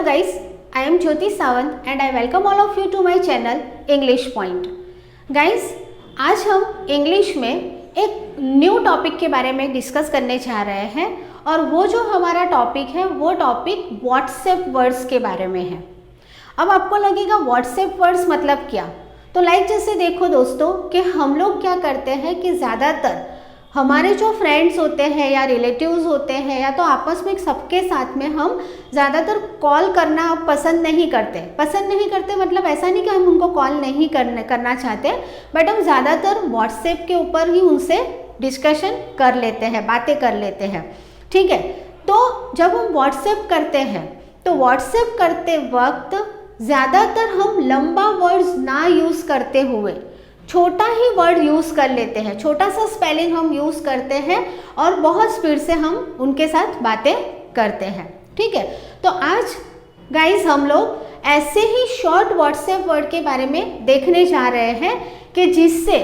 Hello guys, I am Jyoti Sawant and I welcome all of you to my channel English Point. Guys, आज हम English में एक new topic के बारे में डिस्कस करने जा रहे हैं और वो जो हमारा टॉपिक है वो टॉपिक व्हाट्सएप वर्ड्स के बारे में है। अब आपको लगेगा व्हाट्सएप वर्ड्स मतलब क्या? तो लाइक जैसे देखो दोस्तों कि हम लोग क्या करते हैं कि ज़्यादातर हमारे जो फ्रेंड्स होते हैं या रिलेटिव्स होते हैं या तो आपस में सबके साथ में हम ज़्यादातर कॉल करना पसंद नहीं करते मतलब ऐसा नहीं कि हम उनको कॉल नहीं करना चाहते, बट हम ज़्यादातर व्हाट्सएप के ऊपर ही उनसे डिस्कशन कर लेते हैं, बातें कर लेते हैं। ठीक है, तो जब हम व्हाट्सएप करते हैं तो व्हाट्सएप करते वक्त ज़्यादातर हम लंबा वर्ड्स ना यूज़ करते हुए छोटा ही वर्ड यूज़ कर लेते हैं, छोटा सा स्पेलिंग हम यूज़ करते हैं और बहुत स्पीड से हम उनके साथ बातें करते हैं। ठीक है, तो आज गाइस हम लोग ऐसे ही शॉर्ट व्हाट्सएप वर्ड के बारे में देखने जा रहे हैं कि जिससे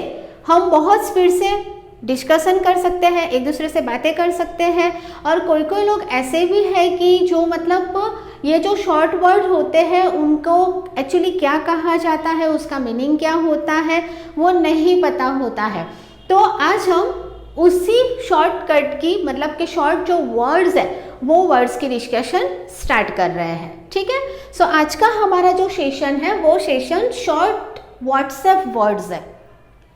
हम बहुत स्पीड से डिस्कशन कर सकते हैं, एक दूसरे से बातें कर सकते हैं। और कोई लोग ऐसे भी है कि जो मतलब ये जो शॉर्ट वर्ड होते हैं उनको एक्चुअली क्या कहा जाता है, उसका मीनिंग क्या होता है वो नहीं पता होता है। तो आज हम उसी शॉर्टकट की मतलब कि शॉर्ट जो वर्ड्स है वो वर्ड्स की डिस्कशन स्टार्ट कर रहे हैं। ठीक है, सो आज का हमारा जो सेशन है वो सेशन शॉर्ट व्हाट्सएप वर्ड्स है,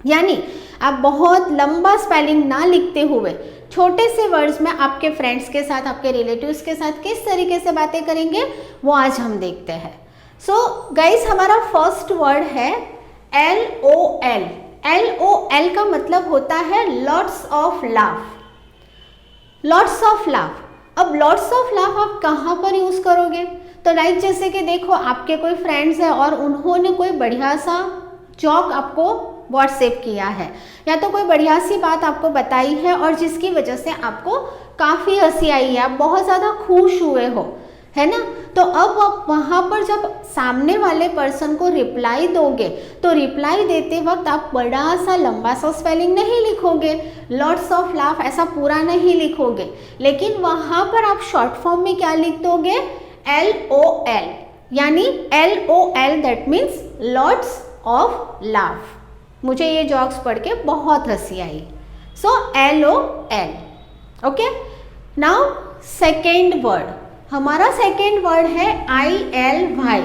यानी आप बहुत लंबा स्पेलिंग ना लिखते हुए छोटे से वर्ड्स में आपके फ्रेंड्स के साथ, आपके रिलेटिव्स के साथ किस तरीके से बातें करेंगे वो आज हम देखते हैं। सो गाइस, हमारा फर्स्ट वर्ड है LOL। LOL का मतलब होता है lots of laugh. Lots of laugh. अब लॉट्स ऑफ लाफ आप कहाँ पर यूज़ करोगे? तो लाइक जैसे कि देखो आपके कोई फ्रेंड्स है और उन्होंने कोई बढ़िया सा जोक आपको व्हाट्सएप किया है या तो कोई बढ़िया सी बात आपको बताई है और जिसकी वजह से आपको काफ़ी हंसी आई है, आप बहुत ज़्यादा खुश हुए हो, है ना। तो अब आप वहाँ पर जब सामने वाले पर्सन को रिप्लाई दोगे तो रिप्लाई देते वक्त आप बड़ा सा लंबा सा स्पेलिंग नहीं लिखोगे, लॉट्स ऑफ लाफ ऐसा पूरा नहीं लिखोगे, लेकिन वहाँ पर आप शॉर्ट फॉर्म में क्या लिख दोगे? LOL, यानी LOL that means lots of laugh. मुझे ये जॉक्स पढ़ के बहुत हंसी आई। सो LOL। Okay, now second word, हमारा सेकेंड वर्ड है ILY।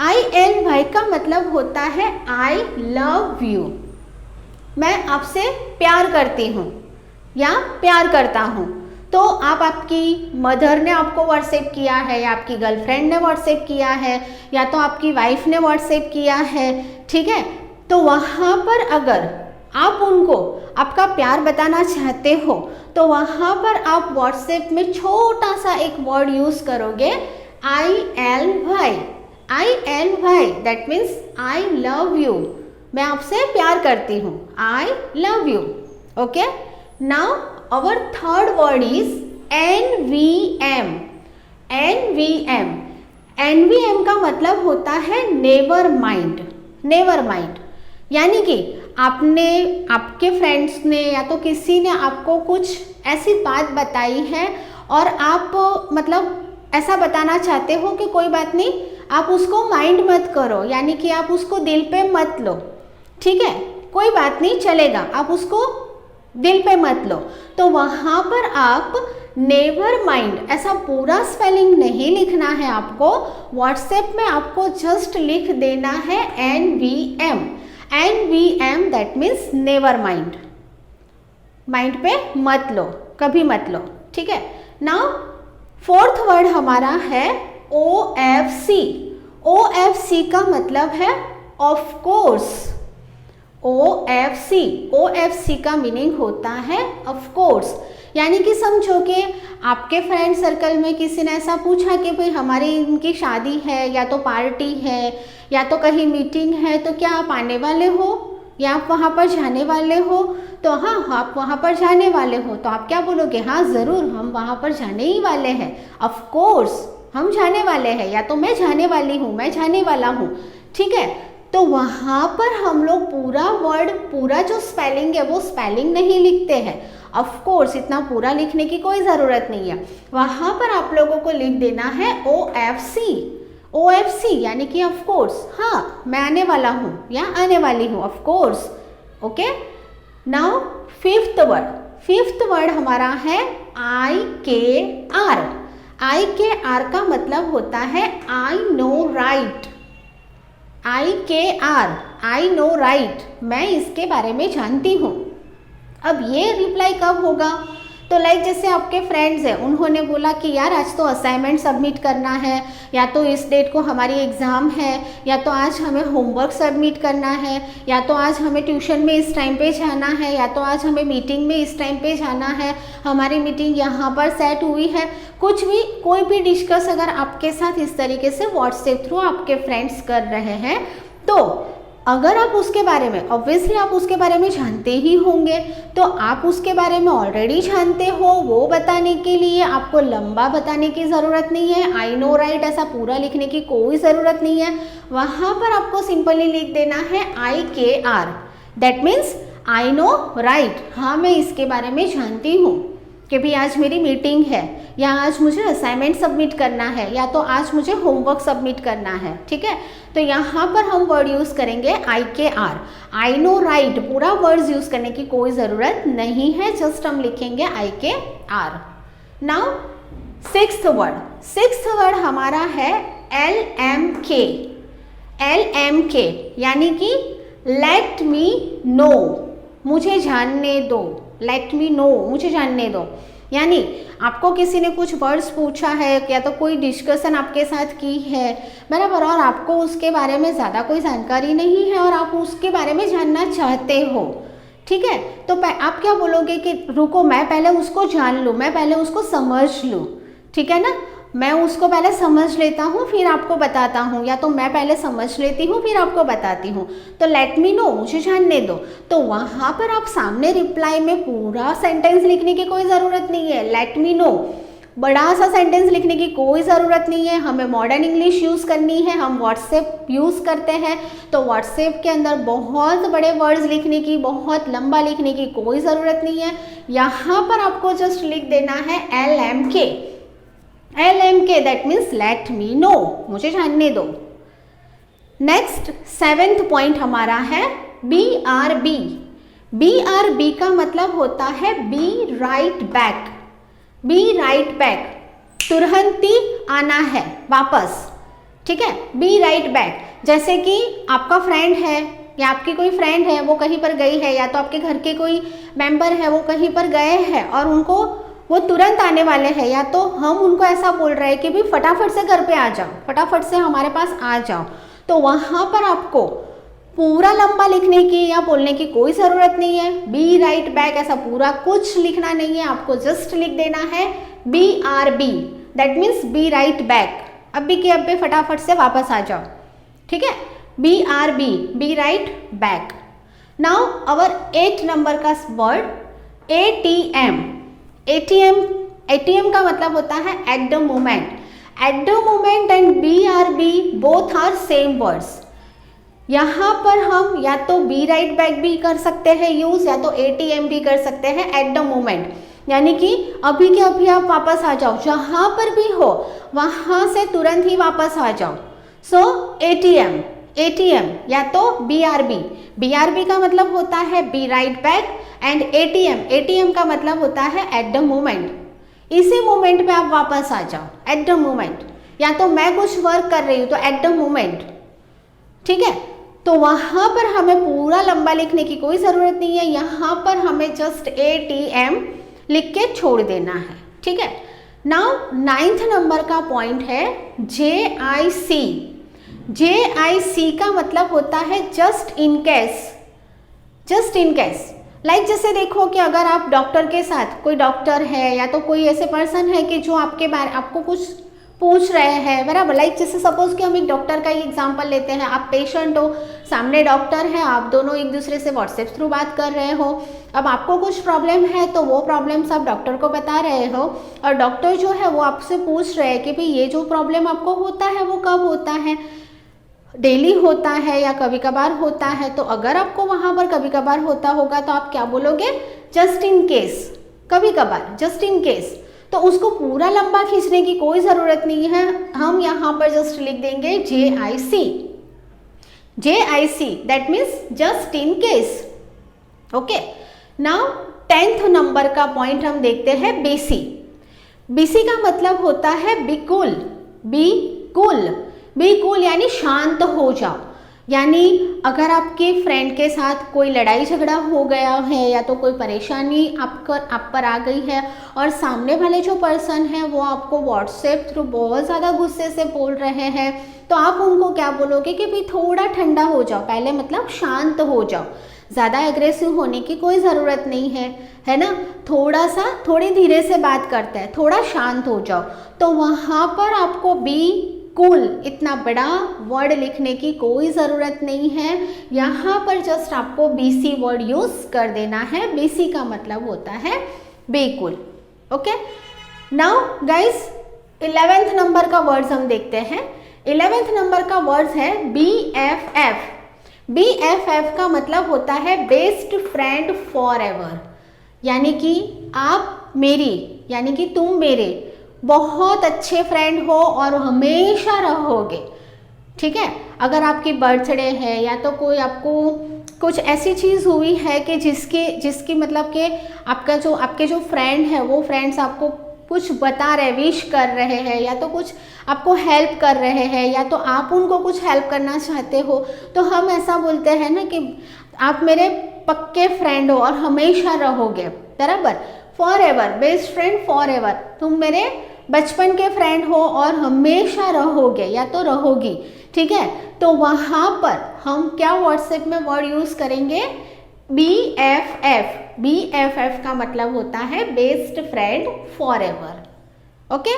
ILY का मतलब होता है आई लव यू। मैं आपसे प्यार करती हूँ या प्यार करता हूँ। तो आपकी मदर ने आपको व्हाट्सएप किया है या आपकी गर्लफ्रेंड ने व्हाट्सएप किया है या तो आपकी वाइफ ने व्हाट्सएप किया है। ठीक है, तो वहाँ पर अगर आप उनको आपका प्यार बताना चाहते हो तो वहाँ पर आप व्हाट्सएप में छोटा सा एक वर्ड यूज़ करोगे ILY। ILY that means I love you, मैं आपसे प्यार करती हूँ, I love you. Okay, now our third word is NVM। NVM। NVM का मतलब होता है नेवर माइंड। नेवर माइंड यानी कि आपके फ्रेंड्स ने या तो किसी ने आपको कुछ ऐसी बात बताई है और आप मतलब ऐसा बताना चाहते हो कि कोई बात नहीं, आप उसको माइंड मत करो, यानी कि आप उसको दिल पे मत लो। ठीक है, कोई बात नहीं चलेगा, आप उसको दिल पे मत लो। तो वहाँ पर आप नेवर माइंड ऐसा पूरा स्पेलिंग नहीं लिखना है आपको, व्हाट्सएप में आपको जस्ट लिख देना है NVM। NVM that means never mind, mind पे मत लो, कभी मत लो। ठीक है, नाउ फोर्थ वर्ड हमारा है OFC। OFC का मतलब है ऑफ कोर्स। OFC का मीनिंग होता है ऑफ कोर्स, यानी कि समझो कि आपके फ्रेंड सर्कल में किसी ने ऐसा पूछा कि भाई हमारी इनकी शादी है या तो पार्टी है या तो कहीं मीटिंग है, तो क्या आप आने वाले हो या आप वहाँ पर जाने वाले हो? तो हाँ, आप वहाँ पर जाने वाले हो तो आप क्या बोलोगे? हाँ ज़रूर, हम वहाँ पर जाने ही वाले हैं, ऑफ कोर्स हम जाने वाले हैं, या तो मैं जाने वाली हूँ, मैं जाने वाला हूँ। ठीक है, तो वहाँ पर हम लोग पूरा वर्ड, पूरा जो स्पेलिंग है वो स्पेलिंग नहीं लिखते हैं, ऑफ कोर्स इतना पूरा लिखने की कोई ज़रूरत नहीं है। वहाँ पर आप लोगों को लिख देना है OFC, OFC यानी कि ऑफ कोर्स, हाँ मैं आने वाला हूँ या आने वाली हूँ, of course. Okay, now fifth word हमारा है IKR। IKR का मतलब होता है I know right. IKR, I know right, मैं इसके बारे में जानती हूँ। अब ये रिप्लाई कब होगा? तो लाइक जैसे आपके फ्रेंड्स हैं, उन्होंने बोला कि यार आज तो असाइनमेंट सबमिट करना है, या तो इस डेट को हमारी एग्ज़ाम है, या तो आज हमें होमवर्क सबमिट करना है, या तो आज हमें ट्यूशन में इस टाइम पे जाना है, या तो आज हमें मीटिंग में इस टाइम पे जाना है, हमारी मीटिंग यहाँ पर सेट हुई है। कुछ भी, कोई भी डिस्कस अगर आपके साथ इस तरीके से व्हाट्सएप थ्रू आपके फ्रेंड्स कर रहे हैं, तो अगर आप उसके बारे में, ऑब्वियसली आप उसके बारे में जानते ही होंगे, तो आप उसके बारे में ऑलरेडी जानते हो, वो बताने के लिए आपको लंबा बताने की ज़रूरत नहीं है। आई नो राइट ऐसा पूरा लिखने की कोई ज़रूरत नहीं है। वहाँ पर आपको सिंपली लिख देना है IKR, that means I know right, हाँ मैं इसके बारे में जानती हूँ कि भी आज मेरी मीटिंग है, या आज मुझे असाइनमेंट सबमिट करना है, या तो आज मुझे होमवर्क सबमिट करना है। ठीक है, तो यहाँ पर हम वर्ड यूज़ करेंगे IKR, आई नो राइट। पूरा वर्ड्स यूज़ करने की कोई ज़रूरत नहीं है, जस्ट हम लिखेंगे IKR। नाउ सिक्स्थ वर्ड हमारा है LMK। LMK यानी कि लेट मी नो, मुझे जानने दो, लेट मी नो, मुझे जानने दो। यानी आपको किसी ने कुछ वर्ड्स पूछा है, या तो कोई डिस्कशन आपके साथ की है, बराबर, और आपको उसके बारे में ज़्यादा कोई जानकारी नहीं है और आप उसके बारे में जानना चाहते हो। ठीक है, तो आप क्या बोलोगे कि रुको मैं पहले उसको जान लूँ, मैं पहले उसको समझ लूँ। ठीक है ना, मैं उसको पहले समझ लेता हूँ फिर आपको बताता हूँ, या तो मैं पहले समझ लेती हूँ फिर आपको बताती हूँ। तो लेट मी नो, मुझे जानने दो। तो वहाँ पर आप सामने रिप्लाई में पूरा सेंटेंस लिखने की कोई ज़रूरत नहीं है। लेट मी नो, बड़ा सा सेंटेंस लिखने की कोई ज़रूरत नहीं है। हमें मॉडर्न इंग्लिश यूज़ करनी है, हम व्हाट्सएप यूज़ करते हैं, तो व्हाट्सएप के अंदर बहुत बड़े वर्ड्स लिखने की, बहुत लंबा लिखने की कोई ज़रूरत नहीं है। यहाँ पर आपको जस्ट लिख देना है LMK, that means let me know, मुझे जानने दो। नेक्स्ट 7th पॉइंट हमारा है BRB। BRB का मतलब होता है be right back. Be right back, तुरंत ही आना है वापस। ठीक है, बी राइट बैक, जैसे कि आपका फ्रेंड है या आपकी कोई फ्रेंड है, वो कहीं पर गई है, या तो आपके घर के कोई मेंबर है वो कहीं पर गए हैं और उनको वो तुरंत आने वाले हैं, या तो हम उनको ऐसा बोल रहे हैं कि भी फटाफट से घर पे आ जाओ, फटाफट से हमारे पास आ जाओ। तो वहाँ पर आपको पूरा लंबा लिखने की या बोलने की कोई ज़रूरत नहीं है। बी राइट बैक ऐसा पूरा कुछ लिखना नहीं है, आपको जस्ट लिख देना है BRB, that means be right back, अभी के अभी फटाफट से वापस आ जाओ। ठीक है, BRB, be right back. Now our 8 number का वर्ड ATM। ATM का मतलब होता है at the moment. At the moment and BRB both are same words. यहाँ पर हम या तो बी राइट बैक भी कर सकते हैं यूज़, या तो ATM भी कर सकते हैं एट द मोमेंट, यानी कि अभी के अभी आप वापस आ जाओ, जहाँ पर भी हो वहाँ से तुरंत ही वापस आ जाओ। सो ATM या तो BRB का मतलब होता है be right back, and ATM का मतलब होता है एट द मोमेंट। इसी मोमेंट पे आप वापस आ जाओ, एट द मोमेंट। या तो मैं कुछ वर्क कर रही हूँ तो एट द मोमेंट। ठीक है, तो वहाँ पर हमें पूरा लंबा लिखने की कोई ज़रूरत नहीं है, यहाँ पर हमें जस्ट ATM लिख के छोड़ देना है। ठीक है, नाउ 9th नंबर का पॉइंट है JIC का मतलब होता है जस्ट इन केस। लाइक जैसे देखो कि अगर आप डॉक्टर के साथ, कोई डॉक्टर है या तो कोई ऐसे पर्सन है कि जो आपको कुछ पूछ रहे हैं, बराबर। लाइक जैसे सपोज कि हम एक डॉक्टर का ही एग्जांपल लेते हैं, आप पेशेंट हो, सामने डॉक्टर है, आप दोनों एक दूसरे से व्हाट्सएप थ्रू बात कर रहे हो। अब आपको कुछ प्रॉब्लम है तो वो प्रॉब्लम्स आप डॉक्टर को बता रहे हो, और डॉक्टर जो है वो आपसे पूछ रहे हैं कि भाई ये जो प्रॉब्लम आपको होता है वो कब होता है, डेली होता है या कभी कभार होता है। तो अगर आपको वहाँ पर कभी कभार होता होगा तो आप क्या बोलोगे, जस्ट इन केस। कभी कभार, जस्ट इन केस। तो उसको पूरा लंबा खींचने की कोई ज़रूरत नहीं है, हम यहाँ पर जस्ट लिख देंगे JIC, JIC, that means just in case. Okay, now 10th number का पॉइंट हम देखते हैं BC। BC का मतलब होता है be cool, be cool, be cool यानी शांत हो जाओ। यानी अगर आपके फ्रेंड के साथ कोई लड़ाई झगड़ा हो गया है या तो कोई परेशानी आप पर आ गई है और सामने वाले जो पर्सन है वो आपको व्हाट्सएप थ्रू बहुत ज़्यादा गुस्से से बोल रहे हैं, तो आप उनको क्या बोलोगे कि भाई थोड़ा ठंडा हो जाओ, पहले मतलब शांत हो जाओ, ज़्यादा एग्रेसिव होने की कोई ज़रूरत नहीं है ना, थोड़ी धीरे से बात करते हैं, थोड़ा शांत हो जाओ। तो वहाँ पर आपको बी कूल इतना बड़ा वर्ड लिखने की कोई ज़रूरत नहीं है, यहाँ पर जस्ट आपको BC वर्ड यूज़ कर देना है। BC का मतलब होता है be cool. Okay, now guys 11th number का वर्ड्स हम देखते हैं। 11th नंबर का वर्ड्स है BFF। BFF का मतलब होता है बेस्ट फ्रेंड फॉर एवर, यानी कि आप मेरी, यानी कि तुम मेरे बहुत अच्छे फ्रेंड हो और हमेशा रहोगे। ठीक है, अगर आपकी बर्थडे है या तो कोई आपको कुछ ऐसी चीज़ हुई है कि जिसकी मतलब कि आपके जो फ्रेंड है वो फ्रेंड्स आपको कुछ बता रहे, विश कर रहे हैं या तो कुछ आपको हेल्प कर रहे हैं या तो आप उनको कुछ हेल्प करना चाहते हो, तो हम ऐसा बोलते हैं ना कि आप मेरे पक्के फ्रेंड हो और हमेशा रहोगे, बराबर। For ever, best friend for ever, तुम मेरे बचपन के फ्रेंड हो और हमेशा रहोगे या तो रहोगी। ठीक है, तो वहाँ पर हम क्या व्हाट्सएप में वर्ड यूज़ करेंगे BFF। BFF का मतलब होता है best friend for ever. Okay,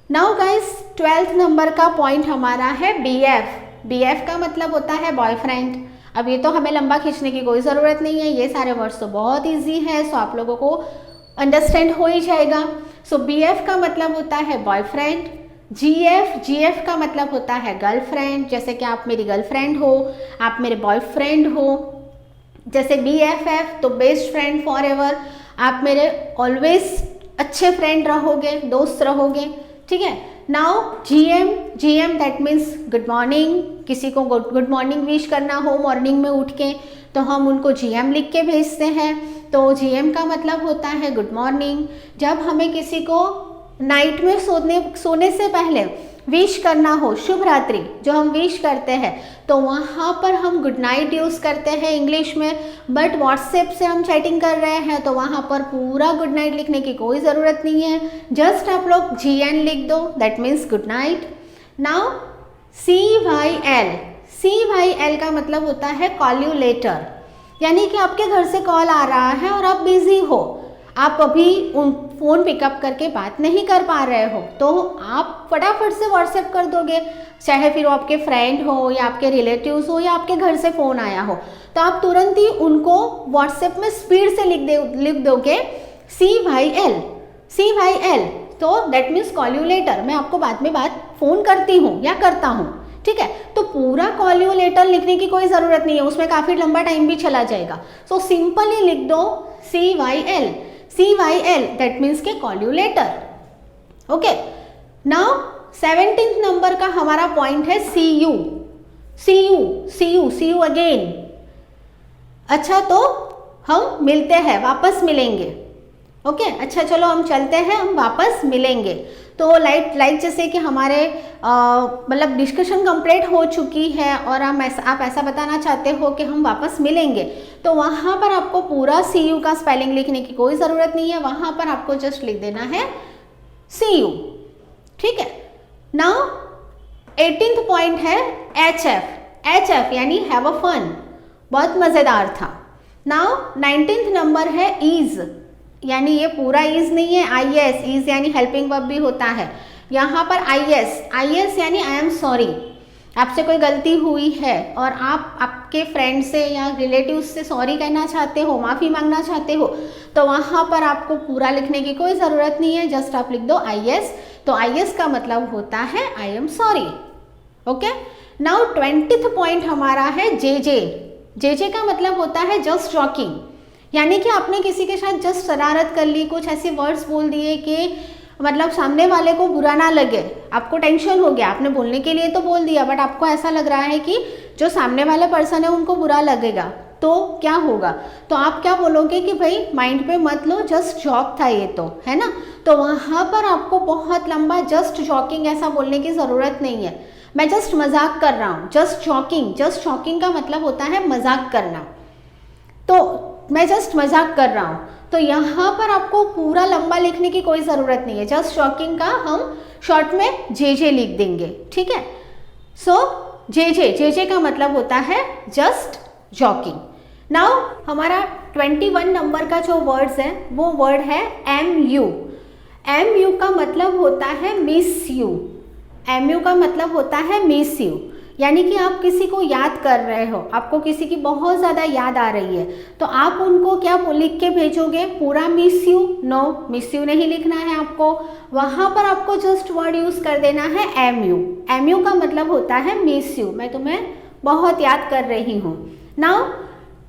now guys 12th number का पॉइंट हमारा है BF। BF का मतलब होता है बॉयफ्रेंड। अब ये तो हमें लंबा खींचने की कोई ज़रूरत नहीं है, ये सारे वर्ड्स तो बहुत ईजी है, सो आप लोगों को अंडरस्टैंड हो ही जाएगा। सो BF का मतलब होता है बॉयफ्रेंड। GF का मतलब होता है गर्लफ्रेंड, जैसे कि आप मेरी गर्लफ्रेंड हो, आप मेरे बॉयफ्रेंड हो। जैसे BFF तो बेस्ट फ्रेंड फॉर एवर, आप मेरे ऑलवेज अच्छे फ्रेंड रहोगे, दोस्त रहोगे। ठीक है, now GM that means good morning. किसी को गुड मॉर्निंग विश करना हो मॉर्निंग में उठ के, तो हम उनको GM लिख के भेजते हैं, तो GM का मतलब होता है गुड मॉर्निंग। जब हमें किसी को नाइट में सोने से पहले विश करना हो, शुभ रात्रि जो हम विश करते हैं, तो वहाँ पर हम गुड नाइट यूज़ करते हैं इंग्लिश में। बट व्हाट्सएप से हम चैटिंग कर रहे हैं तो वहाँ पर पूरा गुड नाइट लिखने की कोई ज़रूरत नहीं है, जस्ट आप लोग GN लिख दो, that means good night. Now CYL का मतलब होता है कॉल यू लेटर, यानी कि आपके घर से कॉल आ रहा है और आप बिजी हो, आप अभी फ़ोन पिकअप करके बात नहीं कर पा रहे हो, तो आप फटाफट से व्हाट्सएप कर दोगे, चाहे फिर वो आपके फ्रेंड हो या आपके रिलेटिव्स हो या आपके घर से फ़ोन आया हो, तो आप तुरंत ही उनको व्हाट्सएप में स्पीड से लिख दोगे CYL, तो that means call you later, मैं आपको बाद में फ़ोन करती हूँ या करता हूँ। ठीक है, तो पूरा कॉल यू लेटर लिखने की कोई ज़रूरत नहीं है, उसमें काफ़ी लंबा टाइम भी चला जाएगा। सो सिंपली लिख दो CYL दैट मीन्स के call you later. Okay, now 17th number का हमारा पॉइंट है see you अगेन। अच्छा, तो हम मिलते हैं, वापस मिलेंगे। ओके, अच्छा चलो हम चलते हैं, हम वापस मिलेंगे। तो लाइक जैसे कि हमारे मतलब डिस्कशन कंप्लीट हो चुकी है और आप ऐसा बताना चाहते हो कि हम वापस मिलेंगे, तो वहाँ पर आपको पूरा see you का स्पेलिंग लिखने की कोई ज़रूरत नहीं है, वहाँ पर आपको जस्ट लिख देना है see you। ठीक है, नाउ 18th पॉइंट है HF यानी हैव अ फन, बहुत मज़ेदार था। नाउ 19th नंबर है ईज, यानी ये पूरा ईज नहीं है, IS, ईज यानी हेल्पिंग वर्ब भी होता है। यहाँ पर IS यानी आई एम सॉरी, आपसे कोई गलती हुई है और आप आपके फ्रेंड से या रिलेटिव से सॉरी कहना चाहते हो, माफ़ी मांगना चाहते हो, तो वहाँ पर आपको पूरा लिखने की कोई ज़रूरत नहीं है, जस्ट आप लिख दो IS। तो IS का मतलब होता है I am sorry. Okay, now 20th point हमारा है JJ का मतलब होता है जस्ट जॉकिंग, यानी कि आपने किसी के साथ जस्ट शरारत कर ली, कुछ ऐसे वर्ड्स बोल दिए कि मतलब सामने वाले को बुरा ना लगे, आपको टेंशन हो गया, आपने बोलने के लिए तो बोल दिया बट आपको ऐसा लग रहा है कि जो सामने वाले पर्सन है उनको बुरा लगेगा, तो क्या होगा, तो आप क्या बोलोगे कि भाई माइंड पे मत लो, जस्ट जॉक था ये तो, है ना। तो वहाँ पर आपको बहुत लंबा जस्ट जॉकिंग ऐसा बोलने की ज़रूरत नहीं है, मैं जस्ट मजाक कर रहा हूँ, जस्ट जॉकिंग का मतलब होता है मजाक करना, तो मैं जस्ट मजाक कर रहा हूँ। तो यहाँ पर आपको पूरा लंबा लिखने की कोई ज़रूरत नहीं है, जस्ट जॉकिंग का हम शॉर्ट में जे लिख देंगे, ठीक है। सो जे का मतलब होता है जस्ट जॉकिंग। नाउ हमारा 21 नंबर का जो वर्ड्स है वो वर्ड है MU। MU का मतलब होता है मिस यू। MU का मतलब होता है मिस यू, यानी कि आप किसी को याद कर रहे हो, आपको किसी की बहुत ज़्यादा याद आ रही है, तो आप उनको क्या लिख के भेजोगे, पूरा miss you? No, miss you नहीं लिखना है आपको, वहाँ पर आपको जस्ट वर्ड यूज़ कर देना है MU। MU का मतलब होता है मिस यू, मैं तुम्हें बहुत याद कर रही हूँ। नाउ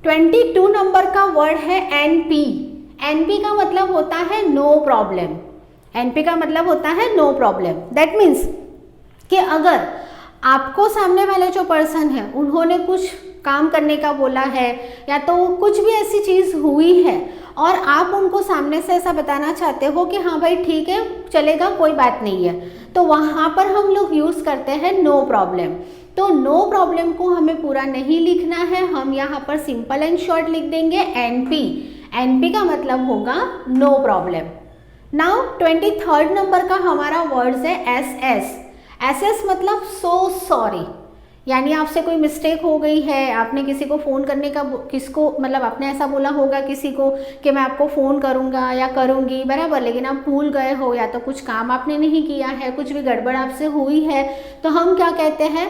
22 नंबर का वर्ड है NP। NP का मतलब होता है नो प्रॉब्लम। NP का मतलब होता है नो प्रॉब्लम। दैट मीन्स कि अगर आपको सामने वाले जो पर्सन है उन्होंने कुछ काम करने का बोला है या तो कुछ भी ऐसी चीज़ हुई है और आप उनको सामने से ऐसा बताना चाहते हो कि हाँ भाई ठीक है चलेगा, कोई बात नहीं है, तो वहाँ पर हम लोग यूज़ करते हैं नो प्रॉब्लम। तो नो प्रॉब्लम को हमें पूरा नहीं लिखना है, हम यहाँ पर सिंपल एंड शॉर्ट लिख देंगे NP। NP का मतलब होगा no problem. Now 23rd number का हमारा वर्ड्स है SS मतलब सो सॉरी, यानी आपसे कोई मिस्टेक हो गई है, आपने किसी को फ़ोन करने का किसको मतलब आपने ऐसा बोला होगा किसी को कि मैं आपको फ़ोन करूँगा या करूँगी, बराबर, लेकिन आप भूल गए हो या तो कुछ काम आपने नहीं किया है, कुछ भी गड़बड़ आपसे हुई है, तो हम क्या कहते हैं,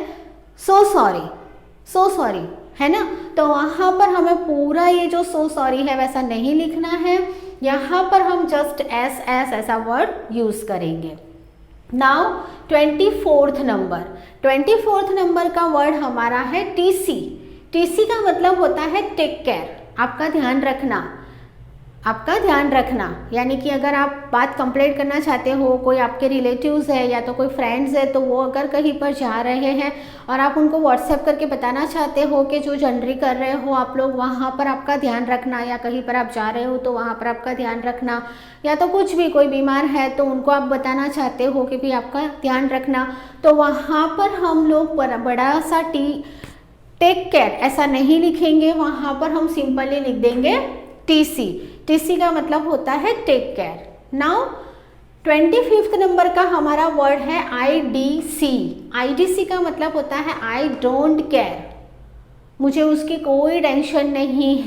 सो सॉरी, है ना। तो वहाँ पर हमें पूरा ये जो सो सॉरी है वैसा नहीं लिखना है, यहाँ पर हम जस्ट SS ऐसा वर्ड यूज़ करेंगे। नाउ 24th नंबर का वर्ड हमारा है TC। TC का मतलब होता है टेक केयर, आपका ध्यान रखना, यानी कि अगर आप बात कंप्लीट करना चाहते हो, कोई आपके रिलेटिव्स है या तो कोई फ्रेंड्स है, तो वो अगर कहीं पर जा रहे हैं और आप उनको व्हाट्सएप करके बताना चाहते हो कि जो जर्नी कर रहे हो आप लोग वहाँ पर आपका ध्यान रखना, या कहीं पर आप जा रहे हो तो वहाँ पर आपका ध्यान रखना, या तो कुछ भी कोई बीमार है तो उनको आप बताना चाहते हो कि भी आपका ध्यान रखना, तो वहाँ पर हम लोग बड़ा सा टेक केयर ऐसा नहीं लिखेंगे, वहाँ पर हम सिंपली लिख देंगे TC का मतलब होता है take care. Now 25th number का हमारा वर्ड है IDC का मतलब होता है आई डोंट केयर, मुझे उसकी कोई टेंशन नहीं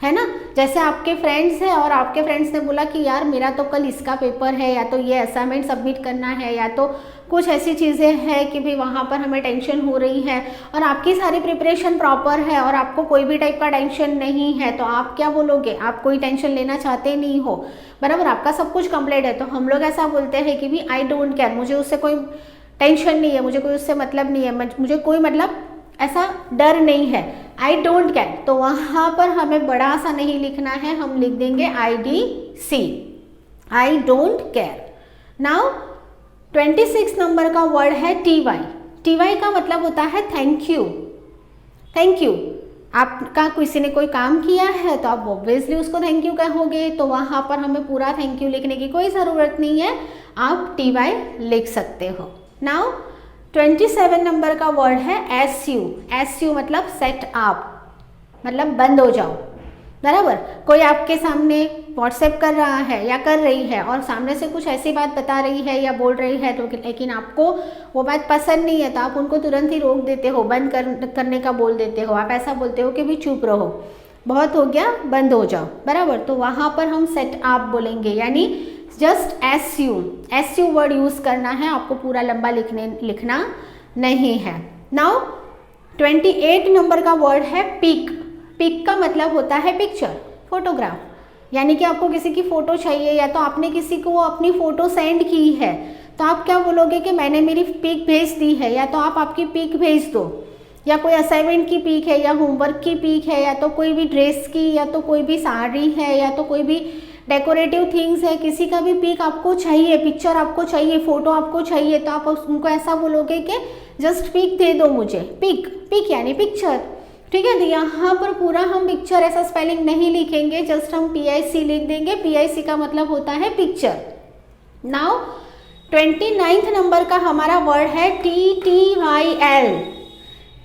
है ना। जैसे आपके फ्रेंड्स हैं और आपके फ्रेंड्स ने बोला कि यार मेरा तो कल इसका पेपर है, या तो ये असाइनमेंट सबमिट करना है, या तो कुछ ऐसी चीज़ें हैं कि भाई वहाँ पर हमें टेंशन हो रही है, और आपकी सारी प्रिपरेशन प्रॉपर है और आपको कोई भी टाइप का टेंशन नहीं है, तो आप क्या बोलोगे, आप कोई टेंशन लेना चाहते नहीं हो, बराबर, आपका सब कुछ कंप्लीट है, तो हम लोग ऐसा बोलते हैं कि भी आई डोंट केयर, मुझे उससे कोई टेंशन नहीं है, मुझे कोई उससे मतलब नहीं है, मुझे कोई मतलब ऐसा डर नहीं है, आई डोंट केयर। तो वहाँ पर हमें बड़ा सा नहीं लिखना है, हम लिख देंगे IDC, I don't care. Now 26 number का वर्ड है TY का मतलब होता है थैंक यू। आपका किसी ने कोई काम किया है तो आप ऑब्वियसली उसको थैंक यू कहोगे, तो वहाँ पर हमें पूरा थैंक यू लिखने की कोई ज़रूरत नहीं है, आप TY लिख सकते हो। नाउ 27 नंबर का वर्ड है SU मतलब सेट अप, मतलब बंद हो जाओ, बराबर। कोई आपके सामने व्हाट्सएप कर रहा है या कर रही है और सामने से कुछ ऐसी बात बता रही है या बोल रही है, तो लेकिन आपको वो बात पसंद नहीं है, तो आप उनको तुरंत ही रोक देते हो, बंद करने का बोल देते हो, आप ऐसा बोलते हो कि भी चुप रहो, बहुत हो गया, बंद हो जाओ, बराबर। तो वहाँ पर हम सेट अप बोलेंगे, यानी जस्ट SU वर्ड यूज़ करना है, आपको पूरा लंबा लिखना नहीं है। नाउ 28 नंबर का वर्ड है पिक का मतलब होता है पिक्चर, फोटोग्राफ, यानी कि आपको किसी की फ़ोटो चाहिए या तो आपने किसी को अपनी फ़ोटो सेंड की है, तो आप क्या बोलोगे कि मैंने मेरी पिक भेज दी है, या तो आप आपकी पिक भेज दो, या कोई असाइनमेंट की पिक है, या होमवर्क की पिक है, या तो कोई भी ड्रेस की, या तो कोई भी साड़ी है, या तो कोई भी डेकोरेटिव थिंग्स है, किसी का भी पिक आपको चाहिए, पिक्चर आपको चाहिए, फोटो आपको चाहिए, तो आप उनको ऐसा बोलोगे कि जस्ट पिक दे दो मुझे। पिक, पिक यानी पिक्चर, ठीक है। तो यहाँ पर पूरा हम पिक्चर ऐसा स्पेलिंग नहीं लिखेंगे, जस्ट हम PIC लिख देंगे। PIC का मतलब होता है पिक्चर। नाउ 29th नंबर का हमारा वर्ड है TTYL।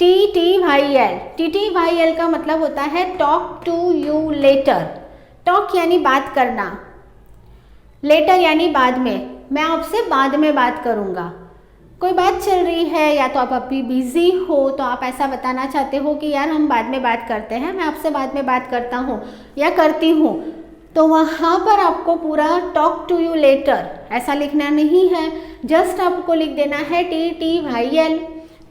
TTYL, TTYL का मतलब होता है talk to you later. Talk यानी बात करना, लेटर यानी बाद में, मैं आपसे बाद में बात करूँगा। कोई बात चल रही है, या तो आप अभी बिजी हो, तो आप ऐसा बताना चाहते हो कि यार हम बाद में बात करते हैं, मैं आपसे बाद में बात करता हूँ या करती हूँ, तो वहाँ पर आपको पूरा टॉक टू यू लेटर ऐसा लिखना नहीं है, जस्ट आपको लिख देना है TTYL,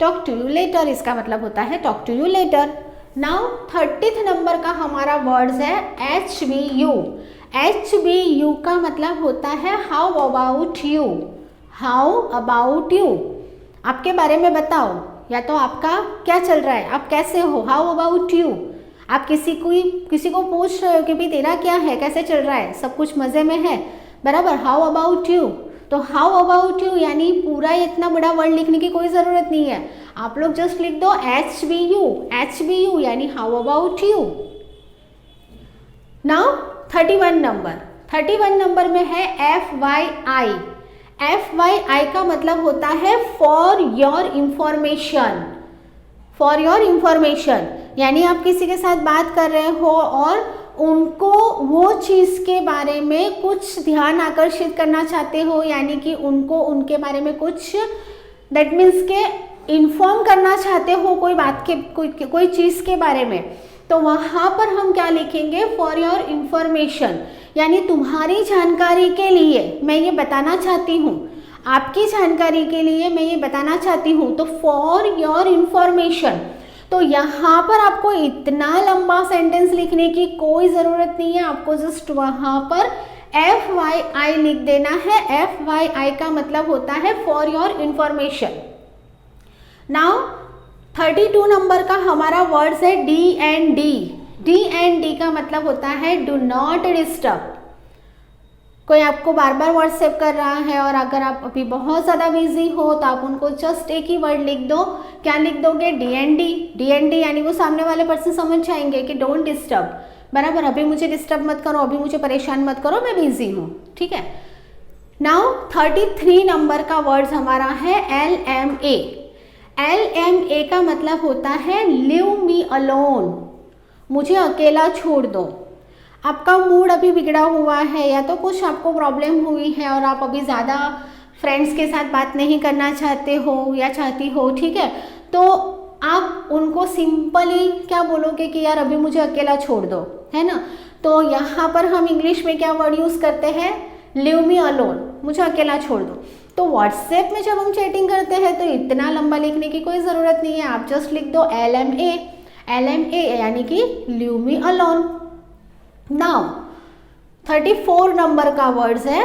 talk to you later. इसका मतलब होता है talk to you later. Now 30th number का हमारा वर्ड्स है HBU। HBU का मतलब होता है how about you. How about you, आपके बारे में बताओ, या तो आपका क्या चल रहा है, आप कैसे हो, हाउ अबाउट यू। आप किसी को पूछ रहे हो कि भाई तेरा क्या है, कैसे चल रहा है, सब कुछ मज़े में है, बराबर, हाउ अबाउट यू। तो हाउ अबाउट यू यानी पूरा इतना बड़ा वर्ड लिखने की कोई ज़रूरत नहीं है, आप लोग जस्ट लिख दो HBU। HBU यानी how about you. Now 31 number में है FYI। FYI का मतलब होता है for your information. For your information यानी आप किसी के साथ बात कर रहे हो और उनको वो चीज़ के बारे में कुछ ध्यान आकर्षित करना चाहते हो, यानी कि उनको उनके बारे में कुछ, दैट मीन्स के इन्फॉर्म करना चाहते हो कोई बात के, कोई चीज़ के बारे में, तो वहाँ पर हम क्या लिखेंगे, फॉर योर इंफॉर्मेशन, यानी तुम्हारी जानकारी के लिए मैं ये बताना चाहती हूँ, आपकी जानकारी के लिए मैं ये बताना चाहती हूँ, तो फॉर योर इंफॉर्मेशन। तो यहाँ पर आपको इतना लंबा सेंटेंस लिखने की कोई ज़रूरत नहीं है, आपको जस्ट वहाँ पर FYI लिख देना है। FYI का मतलब होता है for your information. Now 32 number का हमारा वर्ड्स है D&D। D&D का मतलब होता है डू नॉट डिस्टर्ब। कोई आपको बार बार व्हाट्सएप कर रहा है और अगर आप अभी बहुत ज़्यादा बिजी हो तो आप उनको जस्ट एक ही वर्ड लिख दो। क्या लिख दोगे, D&D। D&D यानी वो सामने वाले पर्सन समझ जाएंगे कि डोंट डिस्टर्ब, बराबर, अभी मुझे डिस्टर्ब मत करो, अभी मुझे परेशान मत करो, मैं बिजी हूँ, ठीक है। नाउ 33 नंबर का वर्ड्स हमारा है LMA। LMA का मतलब होता है लीव मी अलोन, मुझे अकेला छोड़ दो। आपका मूड अभी बिगड़ा हुआ है या तो कुछ आपको प्रॉब्लम हुई है और आप अभी ज़्यादा फ्रेंड्स के साथ बात नहीं करना चाहते हो या चाहती हो, ठीक है, तो आप उनको सिंपली क्या बोलोगे कि यार अभी मुझे अकेला छोड़ दो, है ना। तो यहाँ पर हम इंग्लिश में क्या वर्ड यूज़ करते हैं, लीव मी अलोन, मुझे अकेला छोड़ दो। तो व्हाट्सएप में जब हम चैटिंग करते हैं तो इतना लंबा लिखने की कोई ज़रूरत नहीं है, आप जस्ट लिख दो LMA। LMA यानी कि leave me alone. Now 34 number का वर्ड्स है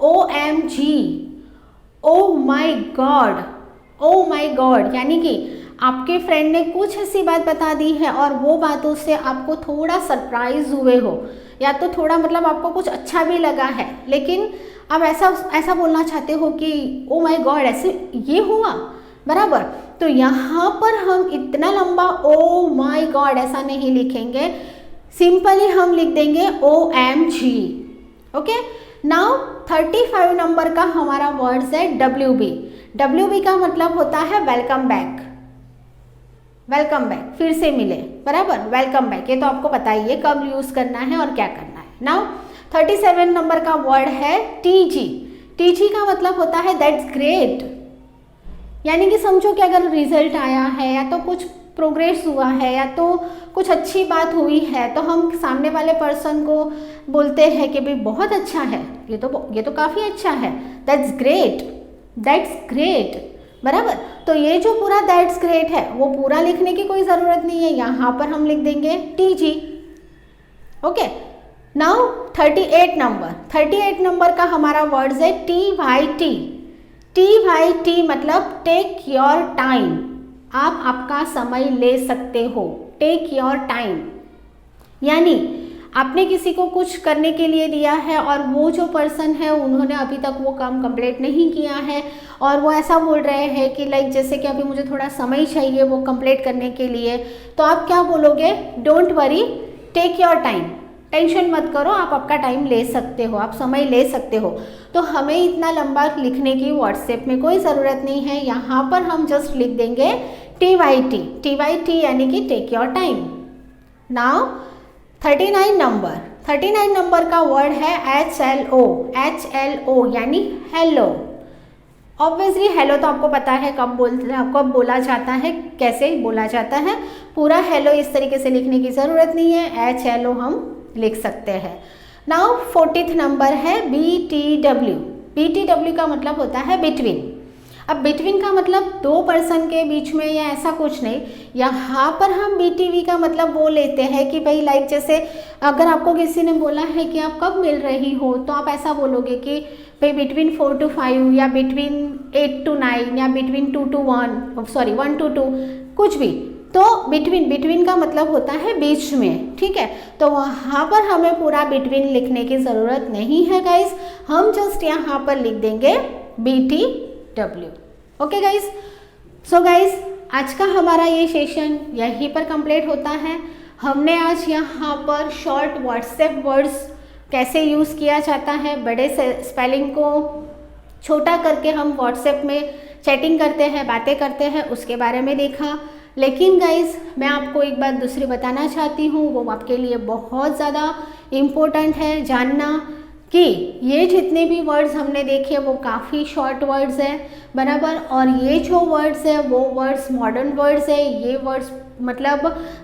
OMG, ओ माई गॉड। ओ माई गॉड यानी कि आपके फ्रेंड ने कुछ ऐसी बात बता दी है और वो बातों से आपको थोड़ा सरप्राइज हुए हो, या तो थोड़ा मतलब आपको कुछ अच्छा भी लगा है, लेकिन आप ऐसा बोलना चाहते हो कि ओ माई गॉड ऐसे ये हुआ, बराबर। तो यहाँ पर हम इतना लंबा ओ माई गॉड ऐसा नहीं लिखेंगे, सिंपली हम लिख देंगे OMG। ओके। नाउ 35 नंबर का हमारा वर्ड्स है WB। WB का मतलब होता है वेलकम बैक। वेलकम बैक, फिर से मिले, बराबर, वेलकम बैक, ये तो आपको पता ही है कब यूज़ करना है और क्या करना है। नाउ 37 नंबर का वर्ड है TG। TG का मतलब होता है दैट्स ग्रेट, यानी कि समझो कि अगर रिजल्ट आया है या तो कुछ प्रोग्रेस हुआ है या तो कुछ अच्छी बात हुई है, तो हम सामने वाले पर्सन को बोलते हैं कि भाई बहुत अच्छा है, ये तो काफ़ी अच्छा है, दैट्स ग्रेट, दैट्स ग्रेट, बराबर। तो ये जो पूरा दैट्स ग्रेट है वो पूरा लिखने की कोई ज़रूरत नहीं है, यहाँ पर हम लिख देंगे TG। ओके। नाउ 38 नंबर का हमारा वर्ड्स है TYT। TYT मतलब टेक योर टाइम। आप आपका समय ले सकते हो। टेक योर टाइम, यानी आपने किसी को कुछ करने के लिए दिया है और वो जो पर्सन है उन्होंने अभी तक वो काम कंप्लीट नहीं किया है और वो ऐसा बोल रहे हैं कि लाइक जैसे कि अभी मुझे थोड़ा समय चाहिए वो कंप्लीट करने के लिए, तो आप क्या बोलोगे? Don't worry, take your time, tension मत करो, आप आपका टाइम ले सकते हो, आप समय ले सकते हो। तो हमें इतना लंबा लिखने की व्हाट्सएप में कोई ज़रूरत नहीं है, यहाँ पर हम जस्ट लिख देंगे TYT, TYT यानी कि take your time. Now 39 number का वर्ड है HLO, HLO यानी हेलो। ऑब्वियसली हेलो तो आपको पता है कब बोला जाता है, कैसे बोला जाता है। पूरा हेलो इस तरीके से लिखने की ज़रूरत नहीं है, HLO हम लिख सकते हैं। नाउ 40th नंबर है BTW। BTW का मतलब होता है बिटवीन। अब बिटवीन का मतलब दो पर्सन के बीच में या ऐसा कुछ नहीं, यहाँ पर हम BTV का मतलब वो लेते हैं कि भाई लाइक जैसे अगर आपको किसी ने बोला है कि आप कब मिल रही हो, तो आप ऐसा बोलोगे कि भाई बिटवीन 4 to 5 या बिटवीन 8 to 9 या बिटवीन 1 to 2, कुछ भी। तो बिटवीन का मतलब होता है बीच में, ठीक है। तो वहाँ पर हमें पूरा बिटवीन लिखने की ज़रूरत नहीं है गाइस, हम जस्ट यहाँ पर लिख देंगे BTW। Okay guys, so guys आज का हमारा ये सेशन यहीं पर कंप्लीट होता है। हमने आज यहाँ पर शॉर्ट व्हाट्सएप वर्ड्स कैसे यूज़ किया जाता है, बड़े स्पेलिंग को छोटा करके हम व्हाट्सएप में चैटिंग करते हैं, बातें करते हैं, उसके बारे में देखा। लेकिन गाइस मैं आपको एक बात दूसरी बताना चाहती हूँ, वो आपके लिए बहुत ज़्यादा इम्पोर्टेंट है जानना कि ये जितने भी वर्ड्स हमने देखे वो काफ़ी शॉर्ट वर्ड्स हैं, बराबर। और ये जो वर्ड्स है वो वर्ड्स मॉडर्न वर्ड्स है। ये वर्ड्स मतलब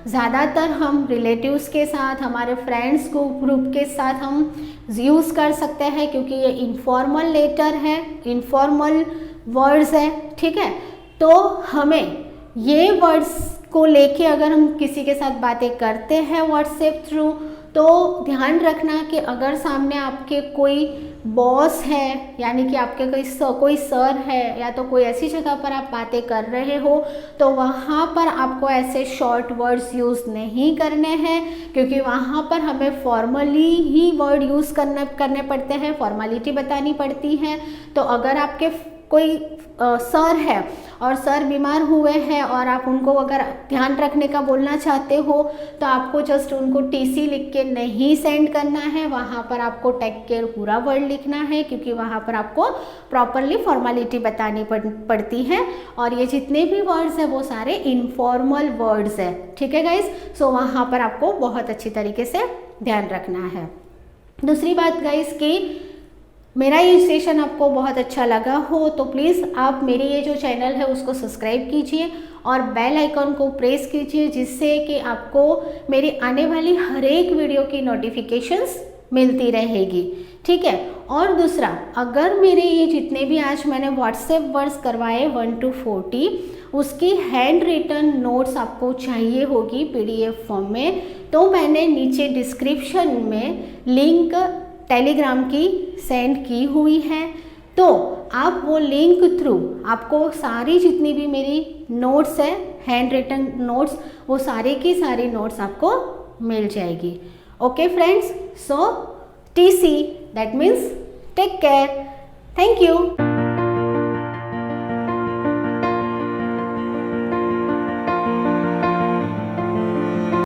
ज़्यादातर हम रिलेटिव्स के साथ, हमारे फ्रेंड्स ग्रुप के साथ हम यूज़ कर सकते हैं, क्योंकि ये इनफॉर्मल लेटर है, इनफॉर्मल वर्ड्स है, ठीक है। तो हमें ये वर्ड्स को लेके अगर हम किसी के साथ बातें करते हैं व्हाट्सएप थ्रू, तो ध्यान रखना कि अगर सामने आपके कोई बॉस है, यानी कि आपके कोई सर है या तो कोई ऐसी जगह पर आप बातें कर रहे हो, तो वहाँ पर आपको ऐसे शॉर्ट वर्ड्स यूज़ नहीं करने हैं, क्योंकि वहाँ पर हमें फॉर्मली ही वर्ड यूज़ करने पड़ते हैं, फॉर्मेलिटी बतानी पड़ती है। तो अगर आपके कोई सर है और सर बीमार हुए हैं और आप उनको अगर ध्यान रखने का बोलना चाहते हो, तो आपको जस्ट उनको TC लिख के नहीं सेंड करना है, वहाँ पर आपको टेक केयर पूरा वर्ड लिखना है, क्योंकि वहाँ पर आपको प्रॉपरली फॉर्मेलिटी बतानी पड़ती है। और ये जितने भी वर्ड्स हैं वो सारे इनफॉर्मल वर्ड्स हैं, ठीक है गाइस। सो वहाँ पर आपको बहुत अच्छी तरीके से ध्यान रखना है। दूसरी बात गाइस कि मेरा ये सेशन आपको बहुत अच्छा लगा हो तो प्लीज़ आप मेरी ये जो चैनल है उसको सब्सक्राइब कीजिए और बेल आइकन को प्रेस कीजिए, जिससे कि आपको मेरी आने वाली हर एक वीडियो की नोटिफिकेशंस मिलती रहेगी, ठीक है। और दूसरा, अगर मेरे ये जितने भी आज मैंने व्हाट्सएप वर्ड्स करवाए 1 to 40, उसकी हैंड रिटन नोट्स आपको चाहिए होगी PDF फॉर्म में, तो मैंने नीचे डिस्क्रिप्शन में लिंक टेलीग्राम की सेंड की हुई है। तो आप वो लिंक थ्रू आपको सारी जितनी भी मेरी नोट्स है, हैंड रिटन नोट्स, वो सारी की सारी नोट्स आपको मिल जाएगी। Okay friends, so TC that means take care. Thank you.